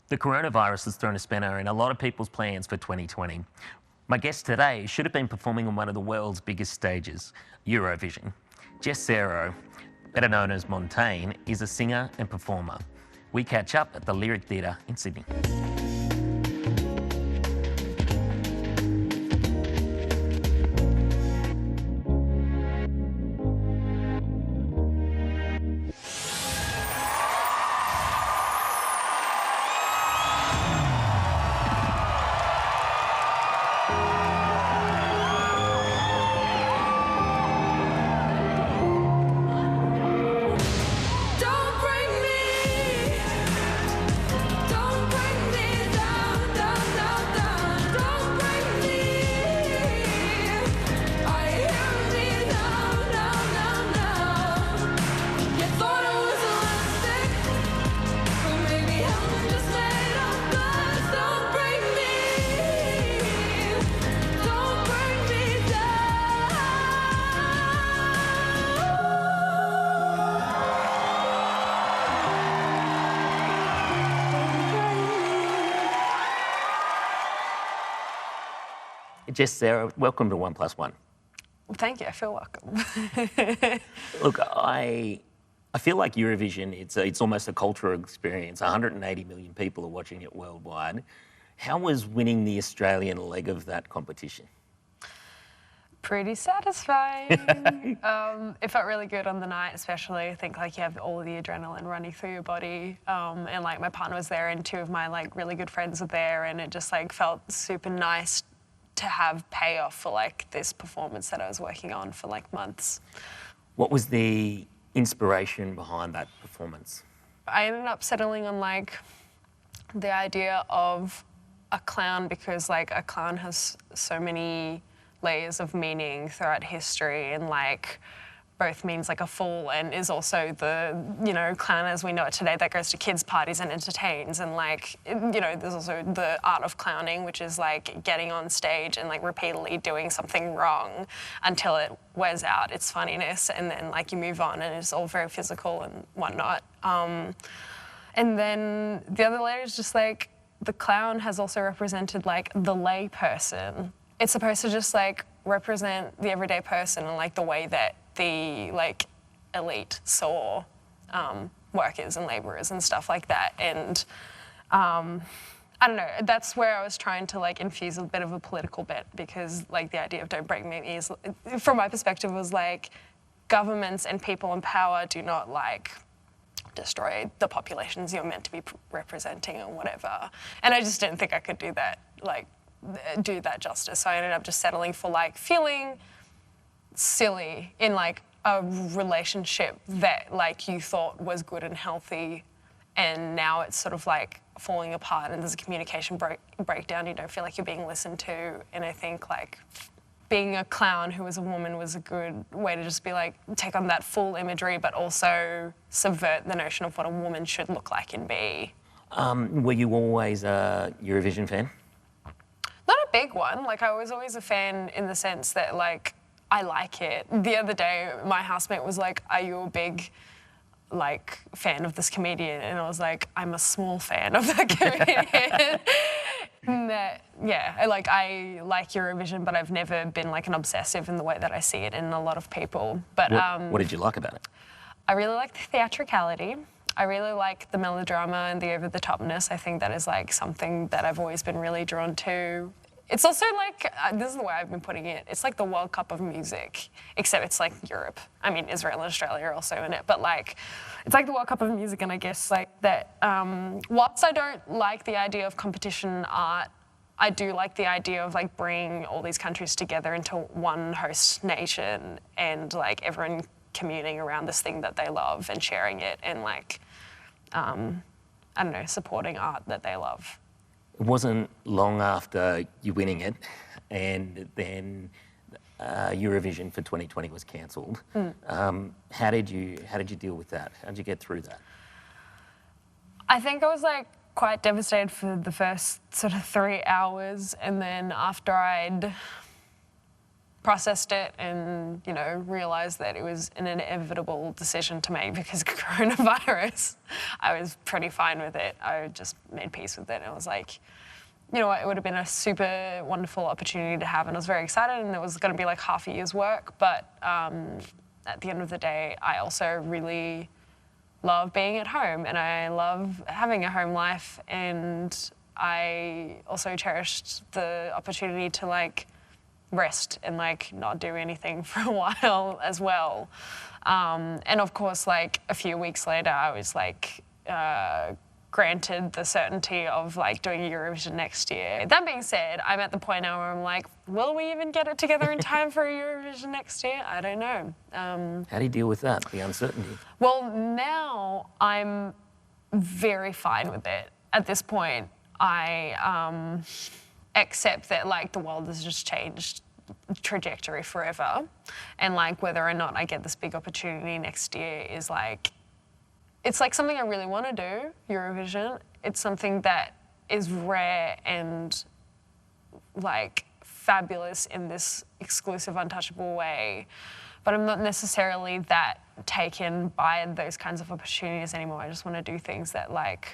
The coronavirus has thrown a spanner in a lot of people's plans for 2020. My guest today should have been performing on one of the world's biggest stages, Eurovision. Jessica Cerro, better known as Montaigne, is a singer and performer. We catch up at the Lyric Theatre in Sydney. Jess Cerro, welcome to 1+1. Well, thank you. I feel welcome. Look, I feel like Eurovision, it's almost a cultural experience. 180 million people are watching it worldwide. How was winning the Australian leg of that competition? Pretty satisfying. It felt really good on the night, especially. I think like you have all of the adrenaline running through your body, and like my partner was there, and two of my like really good friends were there, and it just like felt super nice to have payoff for like this performance that I was working on for like months. What was the inspiration behind that performance? I ended up settling on like the idea of a clown, because like a clown has so many layers of meaning throughout history, and like both means like a fool and is also the, you know, clown as we know it today that goes to kids' parties and entertains. And like, you know, there's also the art of clowning, which is like getting on stage and like repeatedly doing something wrong until it wears out its funniness, and then like you move on, and it's all very physical and whatnot. And then the other layer is just like the clown has also represented like the lay person. It's supposed to just like represent the everyday person and like the way that the like elite saw workers and labourers and stuff like that. And I don't know, that's where I was trying to like infuse a bit of a political bit, because like the idea of don't break me is, from my perspective, was like governments and people in power do not like destroy the populations you're meant to be representing or whatever. And I just didn't think I could do that, like do that justice. So I ended up just settling for like feeling silly in like a relationship that like you thought was good and healthy, and now it's sort of like falling apart, and there's a communication breakdown. You don't feel like you're being listened to. And I think like being a clown who was a woman was a good way to just be like take on that full imagery, but also subvert the notion of what a woman should look like and be. Were you always a Eurovision fan? Not a big one. Like I was always a fan in the sense that like I like it. The other day, my housemate was like, "Are you a big, like, fan of this comedian?" And I was like, "I'm a small fan of that comedian." And that, yeah, I like Eurovision, but I've never been like an obsessive in the way that I see it in a lot of people. But what did you like about it? I really like the theatricality. I really like the melodrama and the over-the-topness. I think that is like something that I've always been really drawn to. It's also like, this is the way I've been putting it, it's like the World Cup of music, except it's like Europe. I mean, Israel and Australia are also in it, but like, it's like the World Cup of music, and I guess like that, whilst I don't like the idea of competition art, I do like the idea of like bringing all these countries together into one host nation, and like everyone communing around this thing that they love and sharing it, and like, I don't know, supporting art that they love. It wasn't long after you winning it, and then Eurovision for 2020 was cancelled. How did you deal with that? How did you get through that? I think I was like quite devastated for the first sort of 3 hours, and then after I'd processed it and, you know, realised that it was an inevitable decision to make because of coronavirus, I was pretty fine with it. I just made peace with it. And I was like, you know what, it would have been a super wonderful opportunity to have, and I was very excited, and it was going to be like half a year's work. But at the end of the day, I also really love being at home, and I love having a home life, and I also cherished the opportunity to like rest and like not do anything for a while as well. And of course, like a few weeks later, I was like granted the certainty of like doing Eurovision next year. That being said, I'm at the point now where I'm like, will we even get it together in time for Eurovision next year? I don't know. How do you deal with that, the uncertainty? Well, now I'm very fine with it. At this point, I accept that like the world has just changed trajectory forever, and like whether or not I get this big opportunity next year is like, it's like something I really want to do, Eurovision. It's something that is rare and like fabulous in this exclusive, untouchable way, but I'm not necessarily that taken by those kinds of opportunities anymore. I just want to do things that like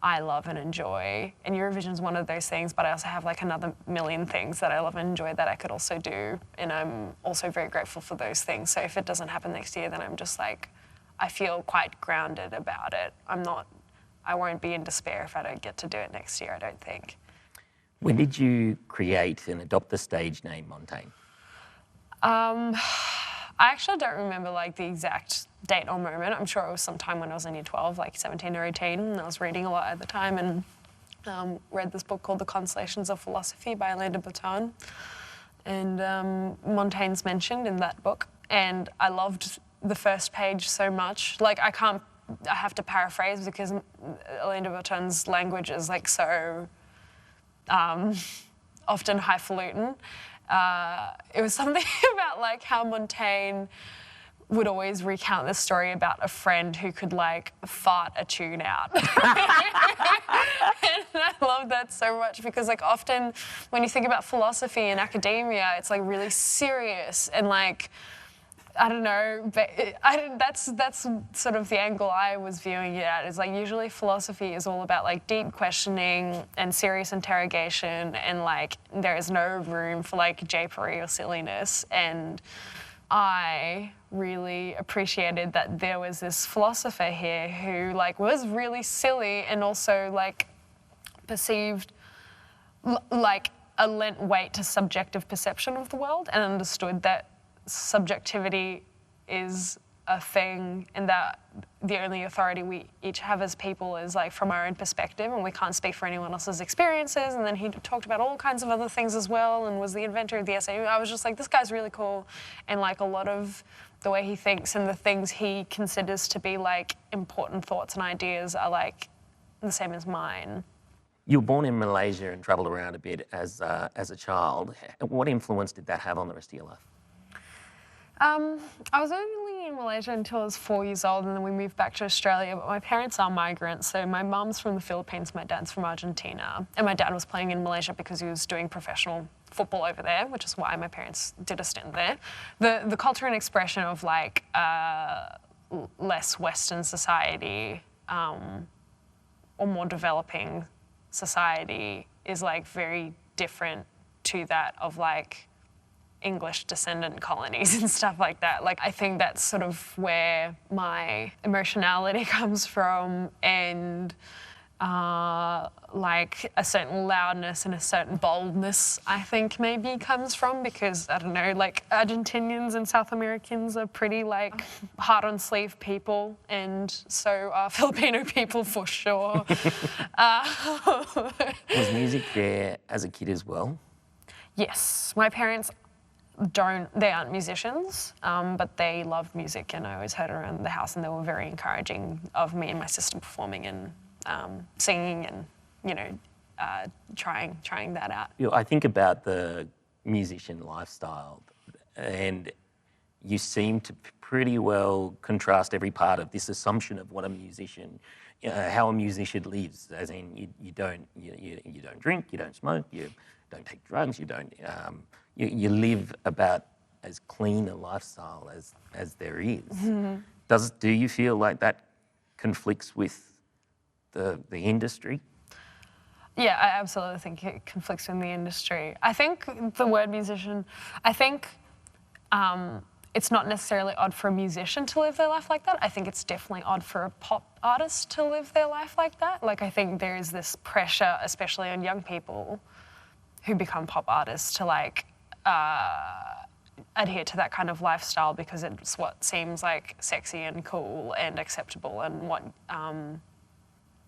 I love and enjoy. And Eurovision is one of those things, but I also have like another million things that I love and enjoy that I could also do. And I'm also very grateful for those things. So if it doesn't happen next year, then I'm just like, I feel quite grounded about it. I won't be in despair if I don't get to do it next year, I don't think. When did you create and adopt the stage name Montaigne? I actually don't remember like the exact date or moment. I'm sure it was sometime when I was in year 12, like 17 or 18, and I was reading a lot at the time, and read this book called The Consolations of Philosophy by Alain de Botton. And Montaigne's mentioned in that book, and I loved the first page so much. Like I have to paraphrase because Alain de Botton's language is like so often highfalutin. It was something about like how Montaigne would always recount this story about a friend who could like fart a tune out. And I love that so much because like often when you think about philosophy and academia, it's like really serious and like, I don't know, but that's sort of the angle I was viewing it at, is like usually philosophy is all about like deep questioning and serious interrogation, and like there is no room for like japery or silliness. And I really appreciated that there was this philosopher here who like was really silly and also like perceived like a lent weight to subjective perception of the world, and understood that subjectivity is a thing and that the only authority we each have as people is like from our own perspective, and we can't speak for anyone else's experiences. And then he talked about all kinds of other things as well, and was the inventor of the essay. I was just like, this guy's really cool, and like a lot of the way he thinks and the things he considers to be like important thoughts and ideas are like the same as mine. You were born in Malaysia and travelled around a bit as a child. What influence did that have on the rest of your life? I was only in Malaysia until I was 4 years old, and then we moved back to Australia, but my parents are migrants. So my mum's from the Philippines, my dad's from Argentina, and my dad was playing in Malaysia because he was doing professional football over there, which is why my parents did a stint there. The culture and expression of like less Western society or more developing society is like very different to that of like English descendant colonies and stuff like that. Like, I think that's sort of where my emotionality comes from, and like a certain loudness and a certain boldness, I think maybe comes from, because I don't know, like Argentinians and South Americans are pretty like hard on sleeve people, and so are Filipino people for sure. Was music there as a kid as well? Yes, my parents they aren't musicians, but they love music, and I always heard around the house, and they were very encouraging of me and my sister performing and singing and, you know, trying that out. You know, I think about the musician lifestyle, and you seem to pretty well contrast every part of this assumption of what a musician, how a musician lives, as in you don't drink, you don't smoke, you don't take drugs, you don't you live about as clean a lifestyle as there is. Mm-hmm. Do you feel like that conflicts with the industry? Yeah, I absolutely think it conflicts in the industry. I think the word musician, I think it's not necessarily odd for a musician to live their life like that. I think it's definitely odd for a pop artist to live their life like that. Like, I think there is this pressure, especially on young people who become pop artists, to like adhere to that kind of lifestyle because it's what seems like sexy and cool and acceptable, and what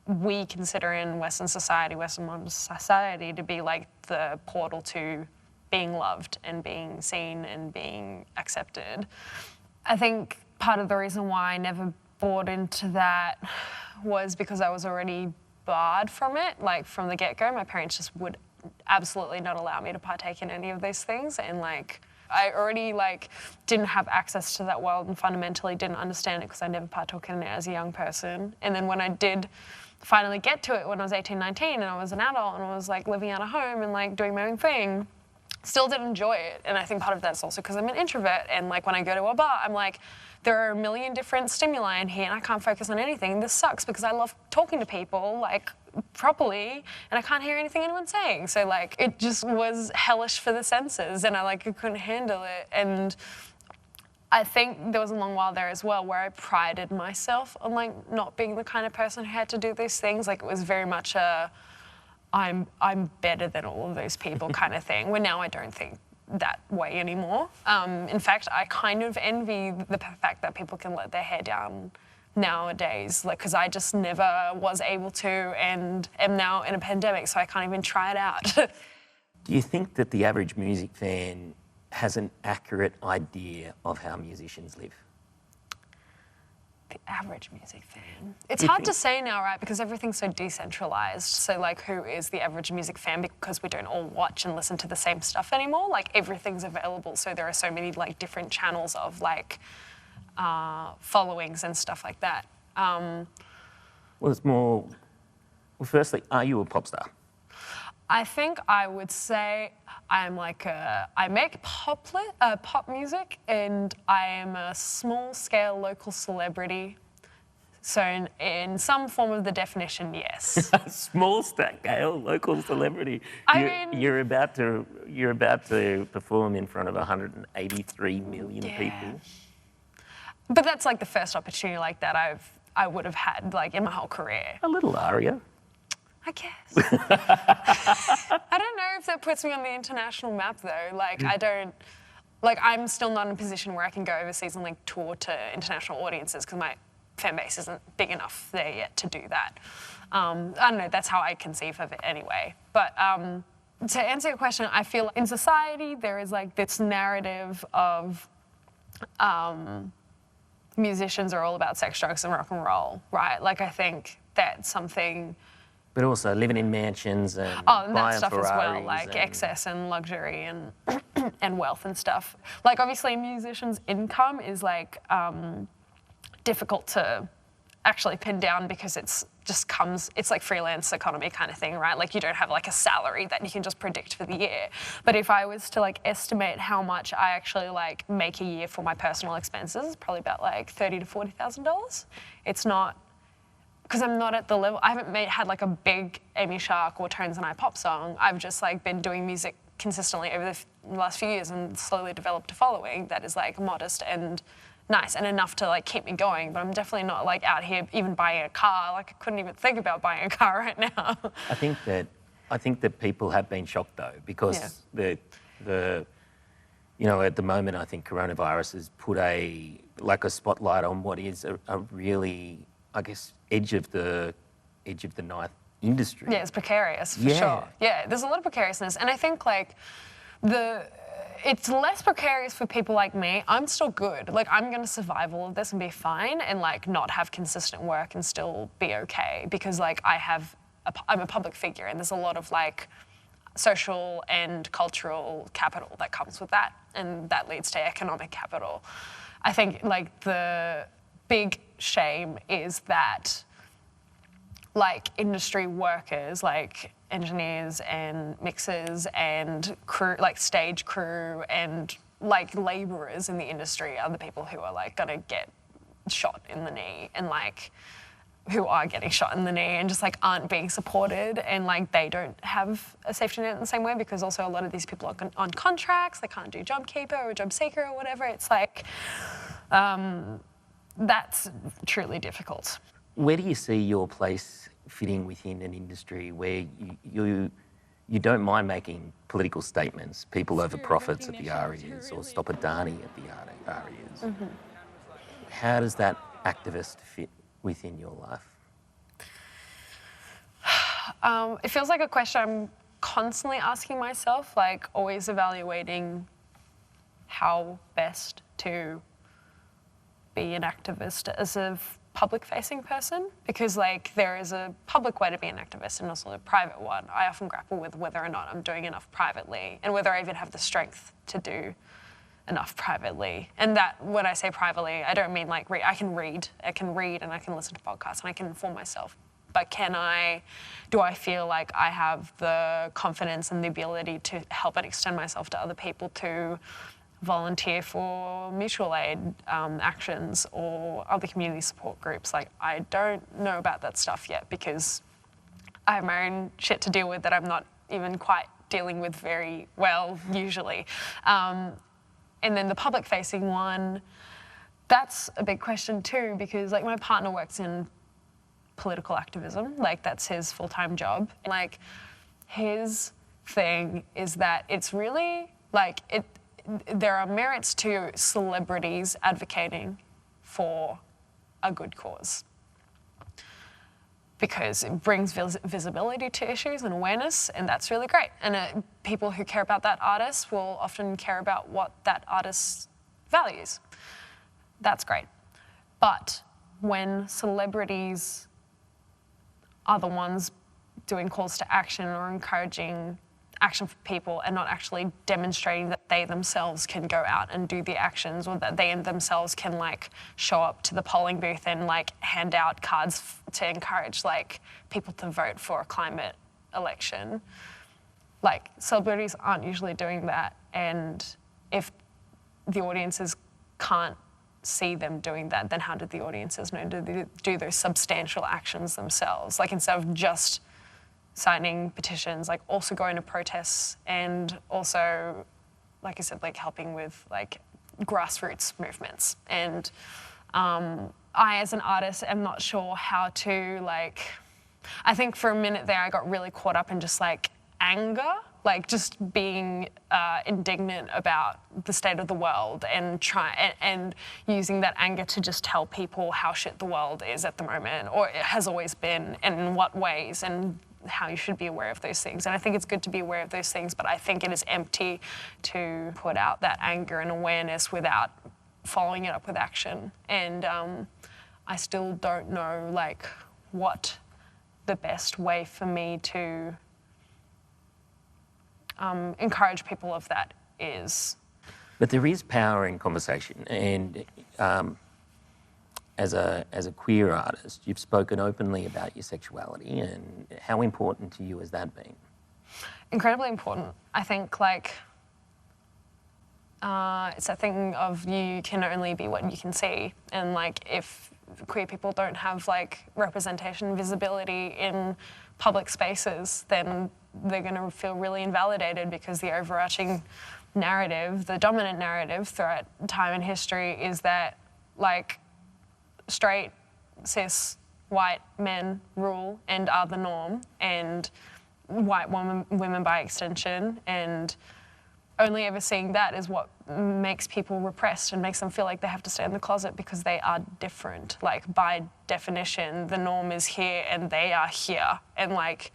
we consider in Western society, Western modern society, to be like the portal to being loved and being seen and being accepted. I think part of the reason why I never bought into that was because I was already barred from it, like from the get-go. My parents just would absolutely not allow me to partake in any of these things, and like I already like didn't have access to that world and fundamentally didn't understand it because I never partook in it as a young person. And then when I did finally get to it when I was 18, 19 and I was an adult and I was like living out of home and like doing my own thing, still did enjoy it. And I think part of that's also because I'm an introvert, and like when I go to a bar, I'm like, there are a million different stimuli in here and I can't focus on anything. This sucks because I love talking to people like properly and I can't hear anything anyone's saying. So like it just was hellish for the senses, and I couldn't handle it. And I think there was a long while there as well where I prided myself on like not being the kind of person who had to do these things. Like it was very much a I'm better than all of those people kind of thing, where now I don't think that way anymore. In fact, I kind of envy the fact that people can let their hair down nowadays, like, because I just never was able to, and am now in a pandemic, so I can't even try it out. Do you think that the average music fan has an accurate idea of how musicians live? The average music fan. It's hard to say now, right? Because everything's so decentralized. So like, who is the average music fan? Because we don't all watch and listen to the same stuff anymore. Like everything's available. So there are so many like different channels of like followings and stuff like that. Well, it's more. Well, firstly, are you a pop star? I think I would say I'm like I make pop music, and I am a small-scale local celebrity. So in some form of the definition, yes. Small-scale local celebrity. You're about to perform in front of 183 million people. But that's like the first opportunity like that I would have had like in my whole career. A little aria. I guess. I don't know if that puts me on the international map though. Like I'm still not in a position where I can go overseas and like tour to international audiences because my fan base isn't big enough there yet to do that. I don't know, that's how I conceive of it anyway. But to answer your question, I feel like in society there is like this narrative of musicians are all about sex, drugs and rock and roll, right? Like I think that's something. But also living in mansions and and that buying stuff Ferraris as well, like excess and luxury and and wealth and stuff. Like obviously a musician's income is like difficult to actually pin down because it's like freelance economy kind of thing, right? Like you don't have like a salary that you can just predict for the year. But if I was to like estimate how much I actually like make a year for my personal expenses, it's probably about like $30,000 to $40,000. It's not, because I'm not at the level, I haven't had like a big Amy Shark or Tones and I pop song. I've just like been doing music consistently over the last few years and slowly developed a following that is like modest and nice and enough to like keep me going. But I'm definitely not like out here even buying a car. Like I couldn't even think about buying a car right now. I think that people have been shocked though, because the at the moment I think coronavirus has put a spotlight on what is a really, I guess, edge of the knife industry. Yeah, it's precarious for sure. Yeah, there's a lot of precariousness, and I think like it's less precarious for people like me. I'm still good. Like I'm gonna survive all of this and be fine, and like not have consistent work and still be okay because like I'm a public figure, and there's a lot of like social and cultural capital that comes with that, and that leads to economic capital. I think like the big shame is that like industry workers, like engineers and mixers and crew, like stage crew and like labourers in the industry are the people who are like gonna get shot in the knee and like who are getting shot in the knee and just like aren't being supported, and like they don't have a safety net in the same way, because also a lot of these people are on contracts, they can't do JobKeeper or JobSeeker or whatever. It's like, that's truly difficult. Where do you see your place fitting within an industry where you don't mind making political statements, people over profits at the ARIAs or stop Adani at the ARIAs? Mm-hmm. How does that activist fit within your life? It feels like a question I'm constantly asking myself, like always evaluating how best to be an activist as a public-facing person, because like there is a public way to be an activist and also a private one. I often grapple with whether or not I'm doing enough privately and whether I even have the strength to do enough privately. And that, when I say privately, I don't mean like I can read and I can listen to podcasts and I can inform myself. But do I feel like I have the confidence and the ability to help and extend myself to other people to volunteer for mutual aid actions or other community support groups? Like, I don't know about that stuff yet, because I have my own shit to deal with that I'm not even quite dealing with very well usually. And then the public-facing one, that's a big question too, because like my partner works in political activism, like that's his full-time job. Like his thing is that it's really like there are merits to celebrities advocating for a good cause, because it brings visibility to issues and awareness, and that's really great. And people who care about that artist will often care about what that artist values. That's great. But when celebrities are the ones doing calls to action or encouraging action for people and not actually demonstrating that they themselves can go out and do the actions, or that they themselves can like show up to the polling booth and like hand out cards to encourage like people to vote for a climate election. Like celebrities aren't usually doing that, and if the audiences can't see them doing that, then how did the audiences know to do those substantial actions themselves? Like instead of just signing petitions, like also going to protests, and also, like I said, like helping with like grassroots movements. And I, as an artist, am not sure how to like, I think for a minute there I got really caught up in just like anger, like just being indignant about the state of the world and and using that anger to just tell people how shit the world is at the moment, or it has always been, and in what ways, and how you should be aware of those things. And I think it's good to be aware of those things, but I think it is empty to put out that anger and awareness without following it up with action. And I still don't know like what the best way for me to encourage people of that is. But there is power in conversation, and as a queer artist, you've spoken openly about your sexuality, and how important to you has that been? Incredibly important. I think like it's that thing of you can only be what you can see, and like if queer people don't have like representation, visibility in public spaces, then they're going to feel really invalidated, because the overarching narrative, the dominant narrative throughout time and history is that like straight, cis, white men rule and are the norm, and white women by extension, and only ever seeing that is what makes people repressed and makes them feel like they have to stay in the closet because they are different. Like by definition, the norm is here and they are here, and like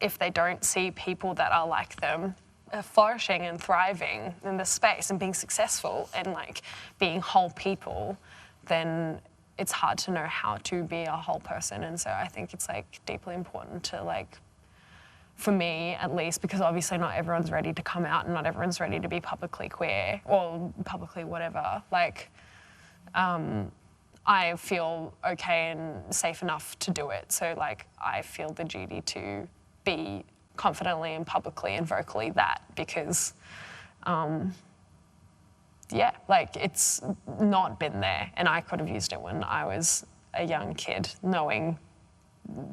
if they don't see people that are like them flourishing and thriving in this space and being successful and like being whole people, then it's hard to know how to be a whole person. And so I think it's like deeply important to like, for me at least, because obviously not everyone's ready to come out and not everyone's ready to be publicly queer or publicly whatever. Like, I feel okay and safe enough to do it. So like I feel the duty to be confidently and publicly and vocally that, because yeah, like it's not been there, and I could have used it when I was a young kid, knowing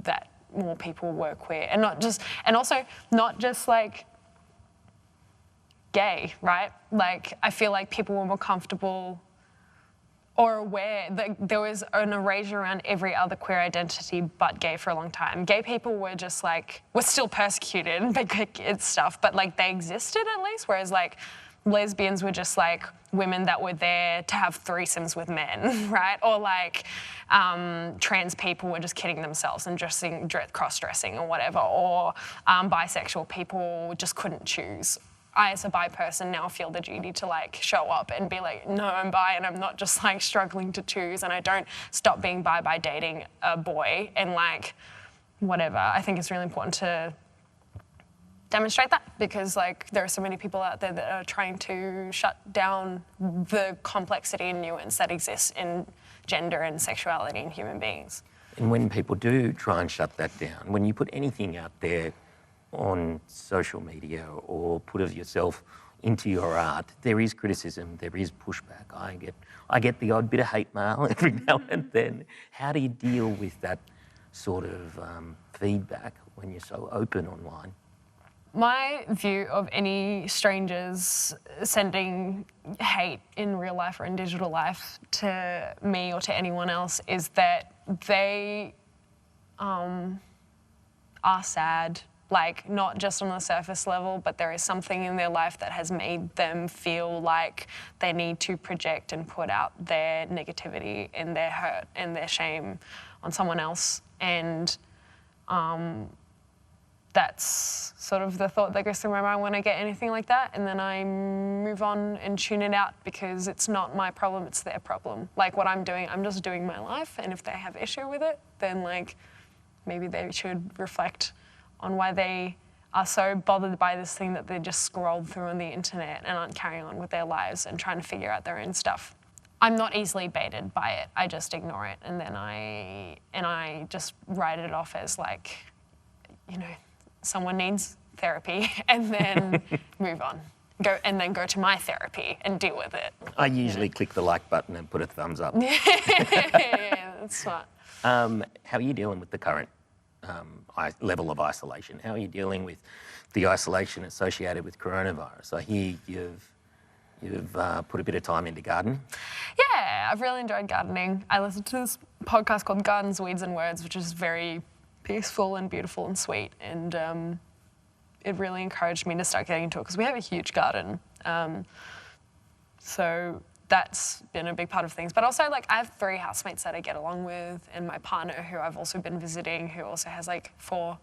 that more people were queer, and also not just like gay, right? Like I feel like people were more comfortable or aware that there was an erasure around every other queer identity but gay for a long time. Gay people were just like, were still persecuted and stuff, but like they existed at least, whereas like lesbians were just like women that were there to have threesomes with men, right? Or like trans people were just kidding themselves and cross-dressing or whatever, or bisexual people just couldn't choose. I, as a bi person, now feel the duty to like show up and be like, no, I'm bi, and I'm not just like struggling to choose, and I don't stop being bi by dating a boy and like whatever. I think it's really important to demonstrate that, because like there are so many people out there that are trying to shut down the complexity and nuance that exists in gender and sexuality in human beings. And when people do try and shut that down, when you put anything out there on social media or put of yourself into your art, there is criticism, there is pushback. I get the odd bit of hate mail every now and then. How do you deal with that sort of feedback when you're so open online? My view of any strangers sending hate in real life or in digital life to me or to anyone else is that they are sad. Like, not just on the surface level, but there is something in their life that has made them feel like they need to project and put out their negativity and their hurt and their shame on someone else. And that's sort of the thought that goes through my mind when I get anything like that. And then I move on and tune it out, because it's not my problem, it's their problem. Like what I'm doing, I'm just doing my life. And if they have issue with it, then like maybe they should reflect on why they are so bothered by this thing that they just scrolled through on the internet and aren't carrying on with their lives and trying to figure out their own stuff. I'm not easily baited by it. I just ignore it, and then I just write it off as like, you know, someone needs therapy, and then move on. Go to my therapy and deal with it. I usually click the like button and put a thumbs up. Yeah, that's smart. How are you dealing with the current level of isolation? How are you dealing with the isolation associated with coronavirus? I hear you've put a bit of time into gardening. Yeah, I've really enjoyed gardening. I listened to this podcast called Gardens, Weeds and Words, which is very peaceful and beautiful and sweet, and it really encouraged me to start getting into it, because we have a huge garden. So that's been a big part of things. But also, like, I have 3 housemates that I get along with, and my partner, who I've also been visiting, who also has like 4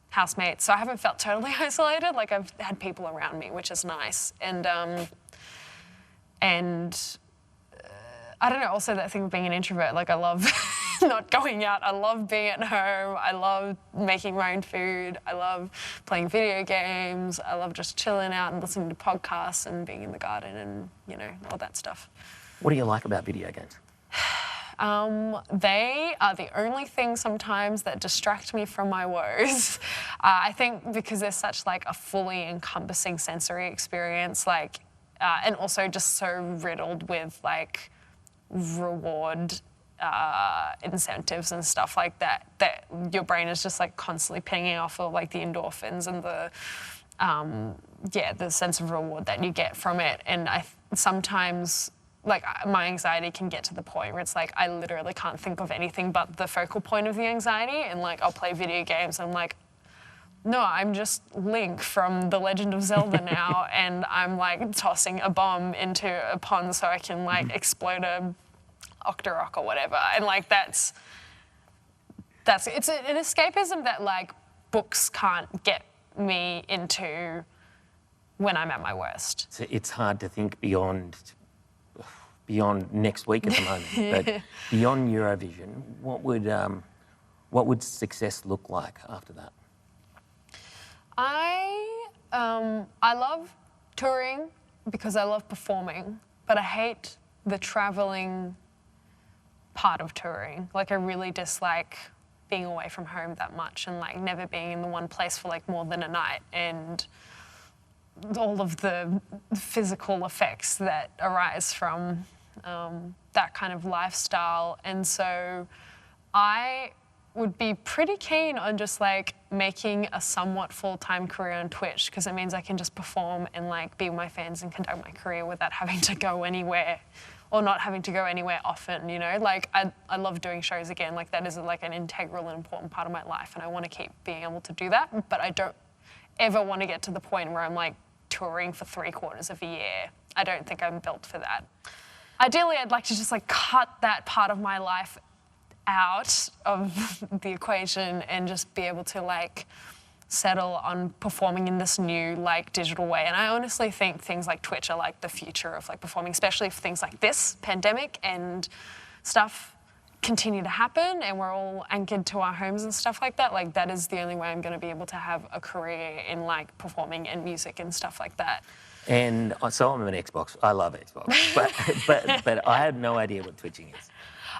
housemates. So I haven't felt totally isolated. Like, I've had people around me, which is nice. And I don't know, also that thing of being an introvert, like I love not going out. I love being at home. I love making my own food. I love playing video games. I love just chilling out and listening to podcasts and being in the garden and, you know, all that stuff. What do you like about video games? They are the only thing sometimes that distract me from my woes. I think because they're such like a fully encompassing sensory experience, like, and also just so riddled with like reward incentives and stuff like that, that your brain is just like constantly pinging off of like the endorphins and the sense of reward that you get from it. And sometimes like my anxiety can get to the point where it's like I literally can't think of anything but the focal point of the anxiety, and like I'll play video games and I'm like, no, I'm just Link from The Legend of Zelda now, and I'm like tossing a bomb into a pond so I can like explode a Octorok or whatever. And like it's an escapism that like books can't get me into when I'm at my worst. So it's hard to think beyond next week at the moment, but beyond Eurovision, what would success look like after that? I love touring because I love performing, but I hate the traveling part of touring. Like, I really dislike being away from home that much and like never being in the one place for like more than a night, and all of the physical effects that arise from that kind of lifestyle. And so I would be pretty keen on just like making a somewhat full-time career on Twitch, because it means I can just perform and like be with my fans and conduct my career without having to go anywhere, or not having to go anywhere often, you know? Like, I love doing shows again. Like, that is like an integral and important part of my life, and I want to keep being able to do that, but I don't ever want to get to the point where I'm like touring for 3/4 of a year. I don't think I'm built for that. Ideally, I'd like to just like cut that part of my life out of the equation and just be able to like settle on performing in this new like digital way. And I honestly think things like Twitch are like the future of like performing, especially if things like this pandemic and stuff continue to happen and we're all anchored to our homes and stuff like that. Like, that is the only way I'm going to be able to have a career in like performing and music and stuff like that. And so I'm an Xbox. I love Xbox, but I have no idea what twitching is.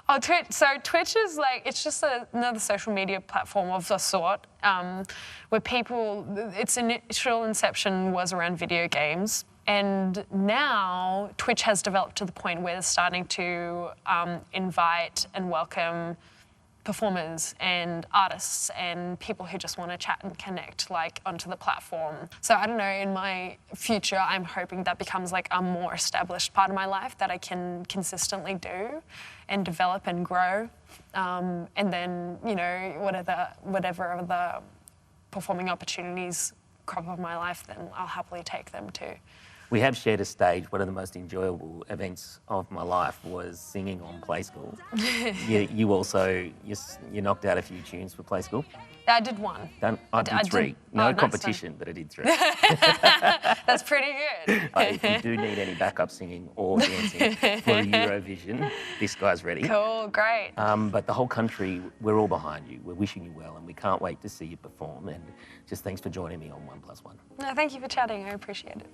Oh, Twitch. So Twitch is like, it's just another social media platform of a sort, where people, its initial inception was around video games. And now Twitch has developed to the point where they're starting to invite and welcome performers and artists and people who just want to chat and connect like onto the platform. So I don't know, in my future, I'm hoping that becomes like a more established part of my life that I can consistently do and develop and grow. And then, you know, whatever other performing opportunities crop up in my life, then I'll happily take them too. We have shared a stage. One of the most enjoyable events of my life was singing on Play School. You also, you knocked out a few tunes for Play School. I did one. I did three. No competition, but I did three. That's pretty good. If you do need any backup singing or dancing for Eurovision, this guy's ready. Cool, great. But the whole country, we're all behind you. We're wishing you well, and we can't wait to see you perform. And just thanks for joining me on 1+1. No, thank you for chatting. I appreciate it.